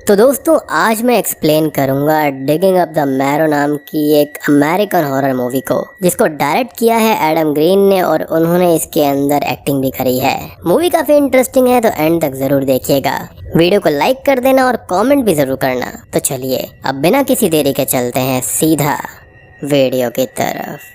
तो दोस्तों आज मैं एक्सप्लेन करूंगा डिगिंग अप द मैरो नाम की एक अमेरिकन हॉरर मूवी को, जिसको डायरेक्ट किया है एडम ग्रीन ने और उन्होंने इसके अंदर एक्टिंग भी करी है। मूवी काफी इंटरेस्टिंग है तो एंड तक जरूर देखिएगा। वीडियो को लाइक कर देना और कमेंट भी जरूर करना। तो चलिए अब बिना किसी देरी के चलते हैं सीधा वीडियो की तरफ।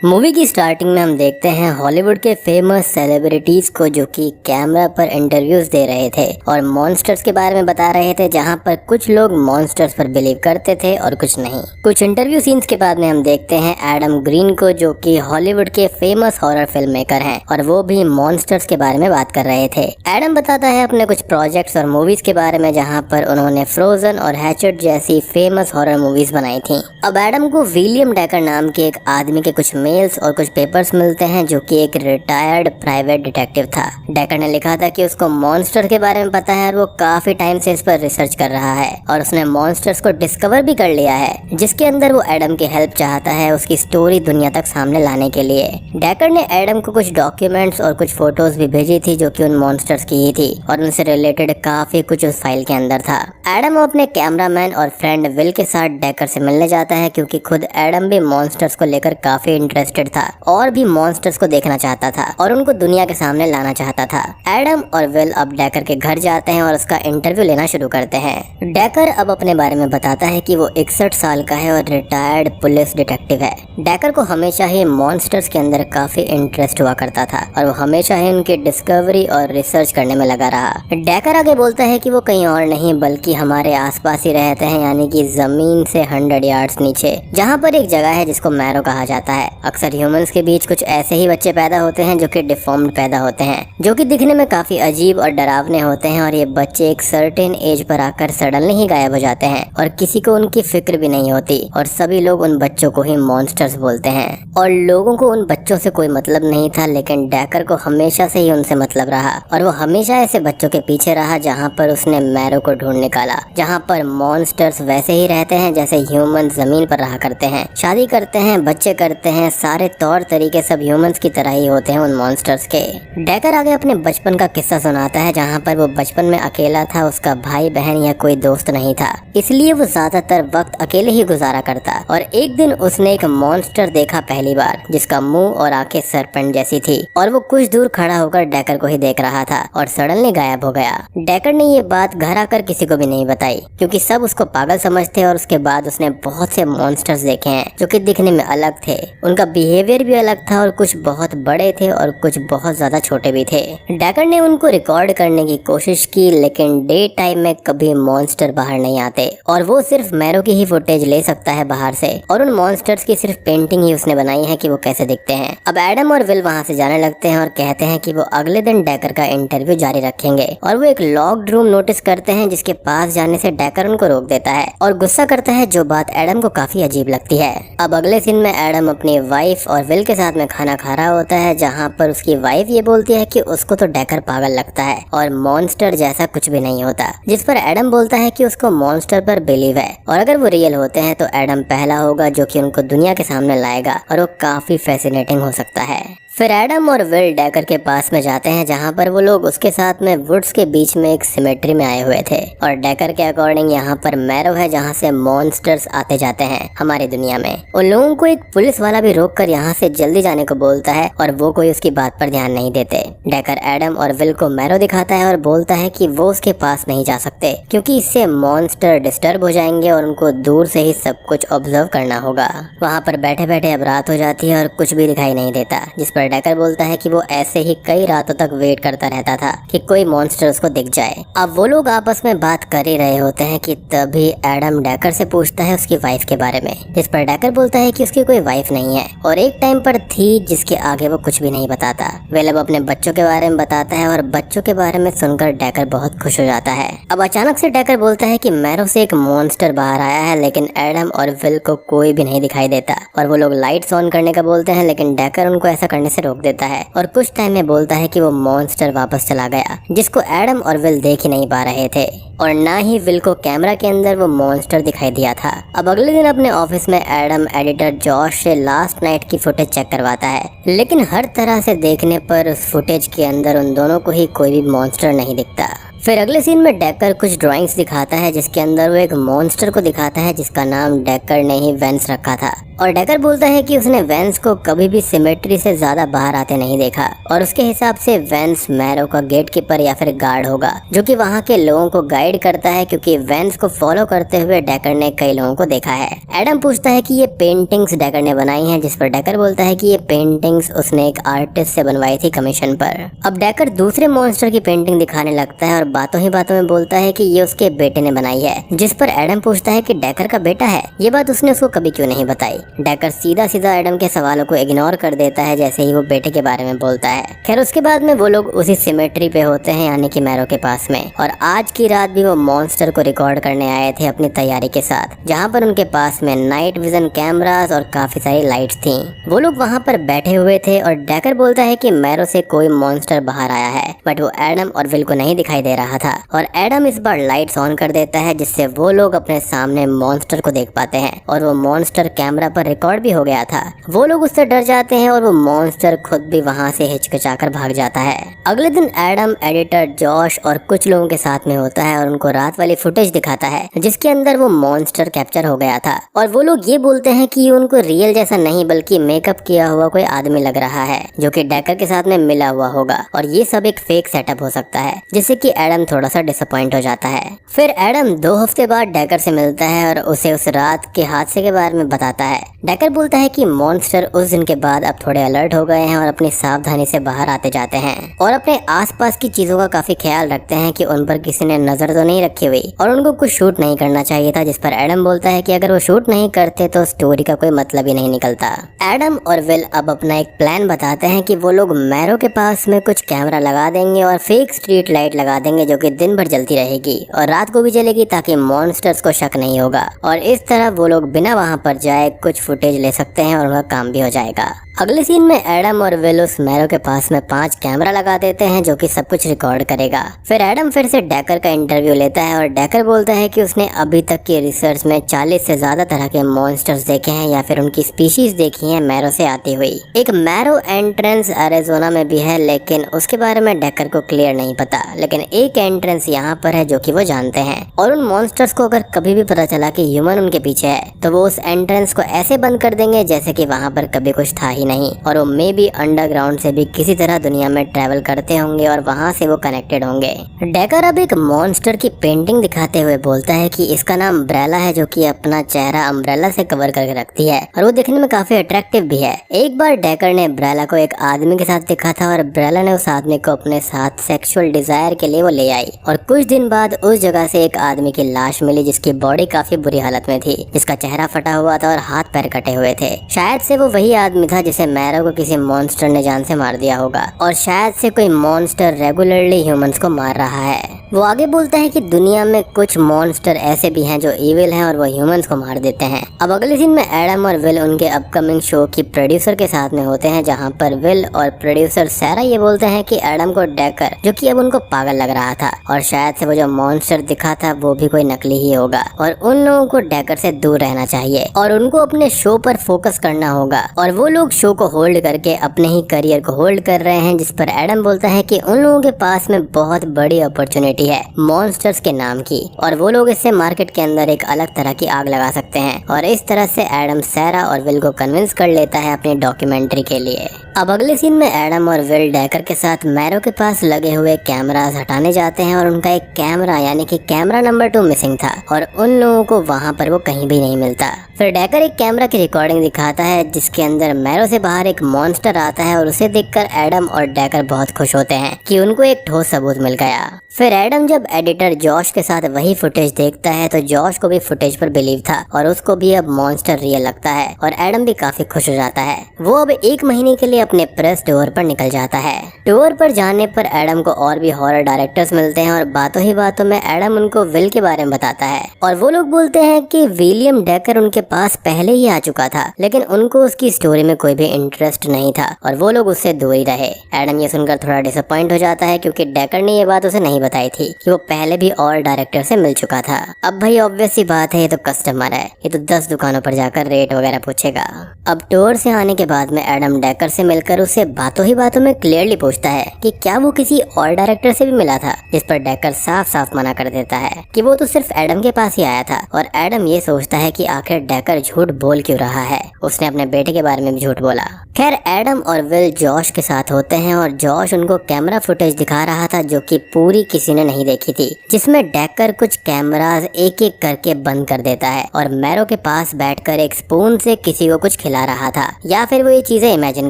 मूवी की स्टार्टिंग में हम देखते हैं हॉलीवुड के फेमस सेलिब्रिटीज को जो कि कैमरा पर इंटरव्यूज दे रहे थे और मॉन्स्टर्स के बारे में बता रहे थे, जहां पर कुछ लोग मॉन्स्टर्स पर बिलीव करते थे और कुछ नहीं। कुछ इंटरव्यू सीन्स के बाद में हम देखते हैं एडम ग्रीन को जो कि हॉलीवुड के फेमस हॉरर फिल्म मेकर हैं और वो भी मॉन्स्टर्स के बारे में बात कर रहे थे। एडम बताता है अपने कुछ प्रोजेक्ट्स और मूवीज के बारे में, जहाँ पर उन्होंने फ्रोजन और हैचेट जैसी फेमस हॉरर मूवीज बनाई थी। अब एडम को विलियम डेकर नाम के एक आदमी के कुछ मेल्स और कुछ पेपर्स मिलते हैं जो कि एक रिटायर्ड प्राइवेट डिटेक्टिव था। डेकर ने लिखा था कि उसको मॉन्स्टर के बारे में पता है और वो काफी टाइम से इस पर रिसर्च कर रहा है और उसने मॉन्स्टर्स को डिस्कवर भी कर लिया है, जिसके अंदर वो एडम की हेल्प चाहता है उसकी स्टोरी दुनिया तक सामने लाने के लिए। डेकर ने एडम को कुछ डॉक्यूमेंट्स और कुछ फोटोज भी भेजी थी जो कि उन मॉन्स्टर्स की ही थी और उनसे रिलेटेड काफी कुछ उस फाइल के अंदर था। एडम अपने कैमरामैन और फ्रेंड विल के साथ डेकर से मिलने जाता है क्योंकि खुद एडम भी मॉन्स्टर्स को लेकर काफी इंटरेस्टेड था और भी मॉन्स्टर्स को देखना चाहता था और उनको दुनिया के सामने लाना चाहता था। एडम और विल अब डेकर के घर जाते हैं और उसका इंटरव्यू लेना शुरू करते हैं। डेकर अब अपने बारे में बताता है कि वो 61 साल का है और रिटायर्ड पुलिस डिटेक्टिव है। डेकर को हमेशा ही मॉन्स्टर्स के अंदर काफी इंटरेस्ट हुआ करता था और वो हमेशा ही उनकी डिस्कवरी और रिसर्च करने में लगा रहा। डेकर आगे बोलता है कि वो कहीं और नहीं बल्कि हमारे आसपास ही रहते हैं, यानी कि जमीन से 100 यार्ड्स नीचे, जहाँ पर एक जगह है जिसको मैरो कहा जाता है। अक्सर ह्यूमंस के बीच कुछ ऐसे ही बच्चे पैदा होते हैं जो कि डिफॉर्म्ड पैदा होते हैं, जो कि दिखने में काफी अजीब और डरावने होते हैं और ये बच्चे एक सर्टेन एज पर आकर सडनली ही गायब हो जाते हैं और किसी को उनकी फिक्र भी नहीं होती और सभी लोग उन बच्चों को ही मॉन्स्टर्स बोलते हैं और लोगों को उन बच्चों से कोई मतलब नहीं था, लेकिन डेकर को हमेशा से ही उनसे मतलब रहा और वो हमेशा ऐसे बच्चों के पीछे रहा जहाँ पर उसने मैरो को ढूंढ निकाला, जहाँ पर मॉन्स्टर्स वैसे ही रहते हैं जैसे ह्यूमन जमीन पर रहा करते हैं, शादी करते हैं, बच्चे करते हैं, सारे तौर तरीके सब ह्यूमंस की तरह ही होते हैं उन मॉन्स्टर्स के। डेकर आगे अपने बचपन का किस्सा सुनाता है जहाँ पर वो बचपन में अकेला था, उसका भाई बहन या कोई दोस्त नहीं था, इसलिए वो ज्यादातर वक्त अकेले ही गुजारा करता और एक दिन उसने एक मॉन्स्टर देखा पहली बार, जिसका मुंह और आंखें सरपेंट जैसी थी और वो कुछ दूर खड़ा होकर डेकर को ही देख रहा था और सडनली गायब हो गया। डेकर ने ये बात घर आकर किसी को भी नहीं बताई क्योंकि सब उसको पागल समझते और उसके बाद उसने बहुत से मॉन्स्टर्स देखे हैं जो कि दिखने में अलग थे, उनका बिहेवियर भी अलग था और कुछ बहुत बड़े थे और कुछ बहुत ज्यादा छोटे भी थे। डेकर ने उनको रिकॉर्ड करने की कोशिश की, लेकिन डे टाइम में कभी मॉन्स्टर बाहर नहीं आते और वो सिर्फ मैरो की ही फुटेज ले सकता है बाहर से और उन मॉन्स्टर्स की सिर्फ पेंटिंग ही उसने बनाई है कि वो कैसे दिखते हैं। अब एडम और विल वहाँ से जाने लगते हैं और कहते हैं कि वो अगले दिन डेकर का इंटरव्यू जारी रखेंगे और वो एक लॉक्ड रूम नोटिस करते हैं जिसके पास जाने से डेकर उनको रोक देता है और गुस्सा करता है, जो बात एडम को काफी अजीब लगती है। अब अगले सीन में एडम अपनी वाइफ और विल के साथ में खाना खा रहा होता है, जहाँ पर उसकी वाइफ ये बोलती है कि उसको तो डेकर पागल लगता है और मॉन्स्टर जैसा कुछ भी नहीं होता, जिस पर एडम बोलता है कि उसको मॉन्स्टर पर बिलीव है और अगर वो रियल होते हैं तो एडम पहला होगा जो कि उनको दुनिया के सामने लाएगा और वो काफी फैसिनेटिंग हो सकता है। फिर एडम और विल डेकर के पास में जाते हैं जहाँ पर वो लोग उसके साथ में वुड्स के बीच में एक सिमेट्री में आए हुए थे और डेकर के अकॉर्डिंग यहाँ पर मैरो है जहाँ से मॉन्स्टर्स आते जाते हैं हमारी दुनिया में। उन लोगों को एक पुलिस वाला भी रोककर यहाँ से जल्दी जाने को बोलता है और वो कोई उसकी बात पर ध्यान नहीं देते। डेकर एडम और विल को मैरो दिखाता है और बोलता है कि वो उसके पास नहीं जा सकते क्योंकि इससे मॉन्स्टर डिस्टर्ब हो जाएंगे और उनको दूर से ही सब कुछ ऑब्जर्व करना होगा। वहाँ पर बैठे बैठे अब रात हो जाती है और कुछ भी दिखाई नहीं देता, जिस पर डेकर बोलता है कि वो ऐसे ही कई रातों तक वेट करता रहता था कि कोई मॉन्स्टर उसको दिख जाए। अब वो लोग आपस में बात कर ही रहे होते हैं कि तभी एडम डेकर से पूछता है उसकी वाइफ के बारे में, जिस पर डेकर बोलता है कि उसकी कोई वाइफ नहीं है और एक टाइम पर थी जिसके आगे वो कुछ भी नहीं बताता। वेल अब अपने बच्चों के बारे में बताता है और बच्चों के बारे में सुनकर डेकर बहुत खुश हो जाता है। अब अचानक से डेकर बोलता है कि मैरो से एक मॉन्स्टर बाहर आया है, लेकिन एडम और विल को कोई भी नहीं दिखाई देता और वो लोग लाइट्स ऑन करने का बोलते हैं, लेकिन डेकर उनको ऐसा करने से रोक देता है और कुछ टाइम में बोलता है कि वो मॉन्स्टर वापस चला गया, जिसको एडम और विल देख ही नहीं पा रहे थे और ना ही विल को कैमरा के अंदर वो मॉन्स्टर दिखाई दिया था। अब अगले दिन अपने ऑफिस में एडम एडिटर जॉश से लास्ट नाइट की फुटेज चेक करवाता है, लेकिन हर तरह से देखने पर उस फुटेज के अंदर उन दोनों को ही कोई भी मॉन्स्टर नहीं दिखता। फिर अगले सीन में डेकर कुछ ड्राइंग्स दिखाता है जिसके अंदर वो एक मॉन्स्टर को दिखाता है जिसका नाम डेकर ने ही वेंस रखा था। और डेकर बोलता है कि उसने वेंस को कभी भी सिमेट्री से ज्यादा बाहर आते नहीं देखा और उसके हिसाब से वेंस मैरो का गेट कीपर या फिर गार्ड होगा जो कि वहाँ के लोगों को गाइड करता है, क्योंकि वेंस को फॉलो करते हुए डेकर ने कई लोगों को देखा है। एडम पूछता है कि ये पेंटिंग्स डेकर ने बनाई हैं, जिस पर डेकर बोलता है कि ये पेंटिंग्स उसने एक आर्टिस्ट से बनवाई थी कमीशन पर। अब डेकर दूसरे मॉन्स्टर की पेंटिंग दिखाने लगता है और बातों ही बातों में बोलता है कि ये उसके बेटे ने बनाई है, जिस पर एडम पूछता है कि डेकर का बेटा है, ये बात उसने उसको कभी क्यों नहीं बताई। डेकर सीधा सीधा एडम के सवालों को इग्नोर कर देता है जैसे ही वो बेटे के बारे में बोलता है। खैर उसके बाद में वो लोग उसी सिमेट्री पे होते हैं, यानी कि मैरो के पास में, और आज की रात भी वो मॉन्स्टर को रिकॉर्ड करने आए थे अपनी तैयारी के साथ, जहाँ पर उनके पास में नाइट विजन कैमरास और काफी सारी लाइट्स थी। वो लोग वहाँ पर बैठे हुए थे और डेकर बोलता है कि मैरो से कोई मॉन्स्टर बाहर आया है, बट वो एडम और विल को नहीं दिखाई दे रहा था। और एडम इस बार लाइट्स ऑन कर देता है जिससे वो लोग अपने सामने मॉन्स्टर को देख पाते हैं और वो मॉन्स्टर कैमरा पर रिकॉर्ड भी हो गया था। वो लोग उससे डर जाते हैं और वो मॉन्स्टर खुद भी वहाँ से हिचकिचाकर भाग जाता है। अगले दिन एडम एडिटर जॉश और कुछ लोगों के साथ में होता है और उनको रात वाली फुटेज दिखाता है जिसके अंदर वो मॉन्स्टर कैप्चर हो गया था। और वो लोग ये बोलते हैं कि उनको रियल जैसा नहीं बल्कि मेकअप किया हुआ कोई आदमी लग रहा है जो कि डेकर के साथ में मिला हुआ होगा और ये सब एक फेक सेटअप हो सकता है, जिससे कि एडम थोड़ा सा डिसअपॉइंट हो जाता है। फिर एडम 2 हफ्ते बाद डेकर से मिलता है और उसे उस रात के हादसे के बारे में बताता है। डेकर बोलता है कि मॉन्स्टर उस दिन के बाद अब थोड़े अलर्ट हो गए हैं और अपनी सावधानी से बाहर आते जाते हैं और अपने आसपास की चीजों का काफी ख्याल रखते हैं कि उन पर किसी ने नजर तो नहीं रखी हुई और उनको कुछ शूट नहीं करना चाहिए था, जिस पर एडम बोलता है कि अगर वो शूट नहीं करते तो स्टोरी का कोई मतलब ही नहीं निकलता। एडम और विल अब अपना एक प्लान बताते हैं कि वो लोग मैरो के पास में कुछ कैमरा लगा देंगे और फेक स्ट्रीट लाइट लगा देंगे जो कि दिन भर जलती रहेगी और रात को भी जलेगी ताकि मॉन्स्टर्स को शक नहीं होगा और इस तरह वो लोग बिना वहाँ पर जाए कुछ फुटेज ले सकते हैं और उनका काम भी हो जाएगा। अगले सीन में एडम और विल उस मैरो के पास में 5 कैमरा लगा देते हैं जो कि सब कुछ रिकॉर्ड करेगा। फिर एडम फिर से डेकर का इंटरव्यू लेता है और डेकर बोलता है कि उसने अभी तक की रिसर्च में 40 से ज्यादा तरह के मॉन्स्टर्स देखे हैं या फिर उनकी स्पीशीज देखी है मैरो से आती हुई। एक मैरो एंट्रेंस अरिज़ोना में भी है लेकिन उसके बारे में डेकर को क्लियर नहीं पता, लेकिन एक एंट्रेंस यहाँ पर है जो कि वो जानते हैं और उन मॉन्स्टर्स को अगर कभी भी पता चला कि ह्यूमन उनके पीछे है तो वो उस एंट्रेंस को ऐसे बंद कर देंगे जैसे कि वहाँ पर कभी कुछ था ही नहीं और वो मे भी अंडरग्राउंड से भी किसी तरह दुनिया में ट्रैवल करते होंगे और वहाँ से वो कनेक्टेड होंगे। डेकर अब एक मॉन्स्टर की पेंटिंग दिखाते हुए बोलता है कि इसका नाम ब्रेला है जो कि अपना चेहरा अम्ब्रेला से कवर करके रखती है और वो देखने में काफी अट्रैक्टिव भी है। एक बार डेकर ने ब्रेला को एक आदमी के साथ देखा था और ब्रेला ने उस आदमी को अपने साथ सेक्सुअल डिजायर के लिए वो ले आई और कुछ दिन बाद उस जगह से एक आदमी की लाश मिली जिसकी बॉडी काफी बुरी हालत में थी, जिसका चेहरा फटा हुआ था और हाथ पैर कटे हुए थे। शायद से वो वही आदमी था जिसे मैरो को किसी मॉन्स्टर ने जान से मार दिया होगा और शायद से कोई मॉन्स्टर रेगुलरली ह्यूमंस को मार रहा है। वो आगे बोलता है कि दुनिया में कुछ मॉन्स्टर ऐसे भी हैं जो इविल हैं और वो ह्यूमंस को मार देते हैं। अब अगले दिन में एडम और विल उनके अपकमिंग शो की प्रोड्यूसर के साथ में होते हैं, जहां पर विल और प्रोड्यूसर सारा ये बोलते हैं कि एडम को डेकर जो कि अब उनको पागल लग रहा था और शायद से वो जो मॉन्स्टर दिखा था वो भी कोई नकली ही होगा और उन लोगों को डेकर से दूर रहना चाहिए और उनको अपने शो पर फोकस करना होगा। और वो लोग शो को होल्ड करके अपने ही करियर को होल्ड कर रहे हैं, जिस पर एडम बोलता है कि उन लोगों के पास में बहुत बड़ी अपॉर्चुनिटी है मॉन्स्टर्स के नाम की और वो लोग इससे मार्केट के अंदर एक अलग तरह की आग लगा सकते हैं। और इस तरह से एडम सारा और विल को कन्विंस कर लेता है अपनी डॉक्यूमेंट्री के लिए। अब अगले सीन में एडम और विल डेकर के साथ मैरो के पास लगे हुए कैमरास हटाने जाते हैं और उनका एक कैमरा यानी कि कैमरा नंबर 2 मिसिंग था और उन लोगों को वहाँ पर वो कहीं भी नहीं मिलता। फिर डेकर एक कैमरा की रिकॉर्डिंग दिखाता है जिसके अंदर मैरो से बाहर एक मॉन्स्टर आता है और उसे देखकर एडम और डेकर बहुत खुश होते हैं कि उनको एक ठोस सबूत मिल गया। फिर एडम जब एडिटर जॉश के साथ वही फुटेज देखता है तो जॉश को भी फुटेज पर बिलीव था और उसको भी अब मॉन्स्टर रियल लगता है और एडम भी काफी खुश हो जाता है। वो अब 1 महीने के लिए अपने प्रेस टूर पर निकल जाता है। टूर पर जाने पर एडम को और भी हॉरर डायरेक्टर्स मिलते हैं और बातों ही बातों में एडम उनको विल के बारे में बताता है और वो लोग बोलते हैं कि विलियम डेकर उनके पास पहले ही आ चुका था लेकिन उनको उसकी स्टोरी में कोई भी इंटरेस्ट नहीं था और वो लोग उससे दूर ही रहे। एडम ये सुनकर थोड़ा डिसअपॉइंट हो जाता है क्योंकि डेकर ने ये बात उसे नहीं बताई थी कि वो पहले भी और डायरेक्टर से मिल चुका था। अब भाई ऑब्वियस सी बात है, ये तो कस्टमर है, ये तो 10 दुकानों पर जाकर रेट वगैरह पूछेगा। अब टूर से आने के बाद में एडम डेकर से मिलकर उसे बातों ही बातों में क्लियरली पूछता है कि क्या वो किसी और डायरेक्टर से भी मिला था जिस पर डेकर साफ साफ मना कर देता है कि वो तो सिर्फ एडम के पास ही आया था। और एडम ये सोचता है कि आखिर डेकर झूठ बोल क्यों रहा है, उसने अपने बेटे के बारे में भी झूठ बोला। खैर एडम और विल जॉश के साथ होते हैं और जॉश उनको कैमरा फुटेज दिखा रहा था जो कि पूरी किसी ने नहीं देखी थी, जिसमें डेकर कुछ कैमरास एक एक करके बंद कर देता है और मैरो के पास बैठकर एक स्पून से किसी को कुछ खिला रहा था, या फिर वो ये चीजें इमेजिन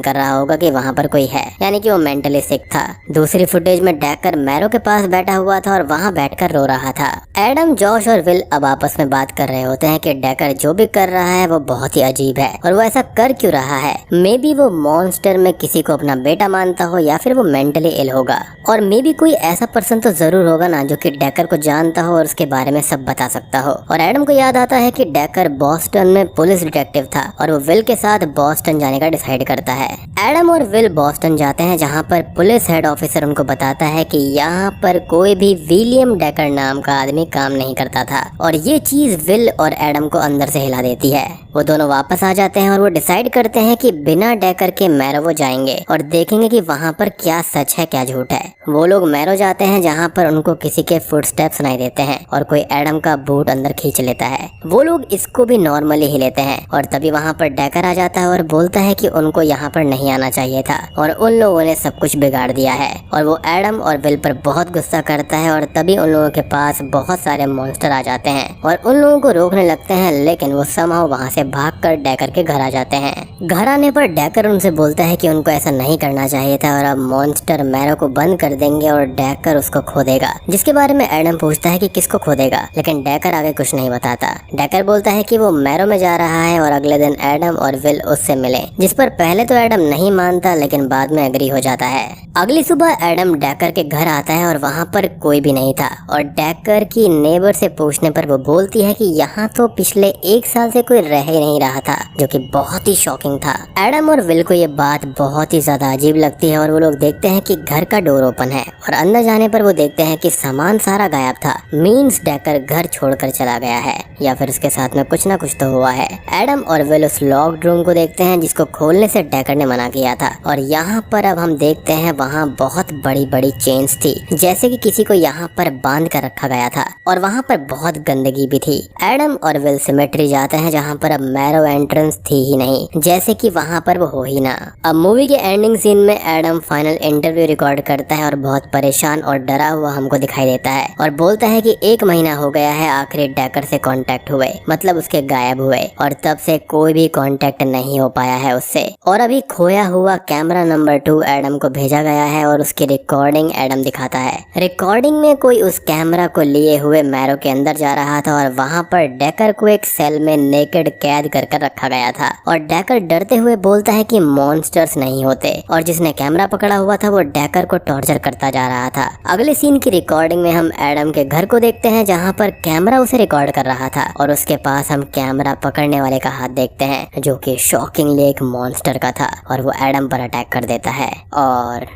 कर रहा होगा कि वहाँ पर कोई है, यानी कि वो मेंटली सिक था। दूसरी फुटेज में डेकर मैरो के पास बैठा हुआ था और वहाँ बैठकर रो रहा था। एडम, जॉश और विल अब आपस में बात कर रहे होते हैं कि डेकर जो भी कर रहा है वो बहुत ही अजीब है और वो ऐसा कर क्यों रहा है। मे बी वो मॉन्स्टर में किसी को अपना बेटा मानता हो या फिर वो मेंटली इल होगा, और मे बी कोई ऐसा पर्सन तो जरूर होगा ना जो कि डेकर को जानता हो और उसके बारे में सब बता सकता हो। और एडम को याद आता है कि डेकर बॉस्टन में पुलिस डिटेक्टिव था और वो विल के साथ बॉस्टन जाने का डिसाइड करता है। एडम और विल बॉस्टन जाते हैं जहाँ पर पुलिस हेड ऑफिसर उनको बताता है कि यहाँ पर कोई भी विलियम डेकर नाम का आदमी काम नहीं करता था, और ये चीज विल और एडम को अंदर से हिला देती है। वो दोनों वापस आ जाते हैं और वो डिसाइड करते हैं कि बिना डेकर के मैरो जाएंगे और देखेंगे कि वहाँ पर क्या सच है क्या झूठ है। वो लोग मैरो जाते हैं जहाँ पर उनको किसी के फुटस्टेप सुनाई देते हैं और कोई एडम का बूट अंदर खींच लेता है। वो लोग इसको भी नॉर्मली ही लेते हैं और तभी वहाँ पर डेकर आ जाता है और बोलता है कि उनको यहाँ पर नहीं आना चाहिए था और उन लोगों ने सब कुछ बिगाड़ दिया है। और वो एडम और विल पर बहुत गुस्सा करता है और तभी उन लोगों के पास बहुत सारे मॉन्स्टर आ जाते हैं और उन लोगों को रोकने लगते हैं, लेकिन वो समहाउ वहाँ से भागकर डेकर के घर आ जाते हैं। घर आने पर डेकर उनसे बोलता है कि उनको ऐसा नहीं करना चाहिए था और अब मॉन्स्टर मैरो को बंद कर देंगे और डेकर उसको खो देगा, जिसके बारे में एडम पूछता है कि किसको खो देगा, लेकिन डेकर आगे कुछ नहीं बताता। डेकर बोलता है कि वो मैरो में जा रहा है और अगले दिन एडम और विल उससे मिले, जिस पर पहले तो एडम नहीं मानता लेकिन बाद में एग्री हो जाता है। अगली सुबह एडम डेकर के घर आता है और वहाँ पर कोई भी नहीं था और डेकर की नेबर से पूछने पर वो बोलती है कि यहाँ तो पिछले 1 साल से कोई रह ही नहीं रहा था, जो कि बहुत ही शॉकिंग था। एडम और विल को ये बात बहुत ही ज्यादा अजीब लगती है और वो लोग देखते हैं कि घर का डोर ओपन है और अंदर जाने पर वो देखते हैं कि सामान सारा गायब था। मीन्स डेकर घर छोड़कर चला गया है या फिर उसके साथ में कुछ ना कुछ तो हुआ है। एडम और विल उस लॉक्ड रूम को देखते हैं जिसको खोलने से डेकर ने मना किया था और यहाँ पर अब हम देखते हैं वहाँ बहुत बड़ी बड़ी चेन्स थी, जैसे कि किसी को यहाँ पर बांध कर रखा गया था और वहाँ पर बहुत गंदगी भी थी। एडम और विल सिमेट्री जाते हैं जहाँ पर अब मैरो एंट्रेंस थी ही नहीं, जैसे कि वहाँ पर वो हो ही ना। अब मूवी के एंडिंग सीन में एडम फाइनल इंटरव्यू रिकॉर्ड करता है और बहुत परेशान और डरा हुआ हमको दिखाई देता है और बोलता है कि 1 महीना हो गया है आखिरी डेकर से कांटेक्ट हुए, मतलब उसके गायब हुए, और तब से कोई भी कांटेक्ट नहीं हो पाया है उससे। और अभी खोया हुआ कैमरा नंबर 2 एडम को भेजा गया है और उसकी रिकॉर्डिंग एडम दिखाता है। रिकॉर्डिंग में कोई उस कैमरा को लिए हुए मैरो के अंदर जा रहा था और वहाँ पर डेकर को एक सेल में नेकेड कैद कर रखा गया था और डेकर डरते हुए बोलता है कि मॉन्स्टर्स नहीं होते, और जिसने कैमरा पकड़ा हुआ था वो डेकर को टॉर्चर करता जा रहा था। अगले सीन की रिकॉर्डिंग में हम एडम के घर को देखते हैं जहाँ पर कैमरा उसे रिकॉर्ड कर रहा था और उसके पास हम कैमरा पकड़ने वाले का हाथ देखते हैं जो कि शॉकिंगली एक मॉन्स्टर का था और वो एडम पर अटैक कर देता है और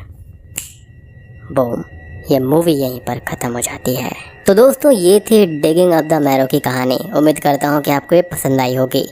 बूम, ये मूवी यहीं पर खत्म हो जाती है। तो दोस्तों ये थी डिगिंग अप द मैरो की कहानी। उम्मीद करता हूँ कि आपको ये पसंद आई होगी।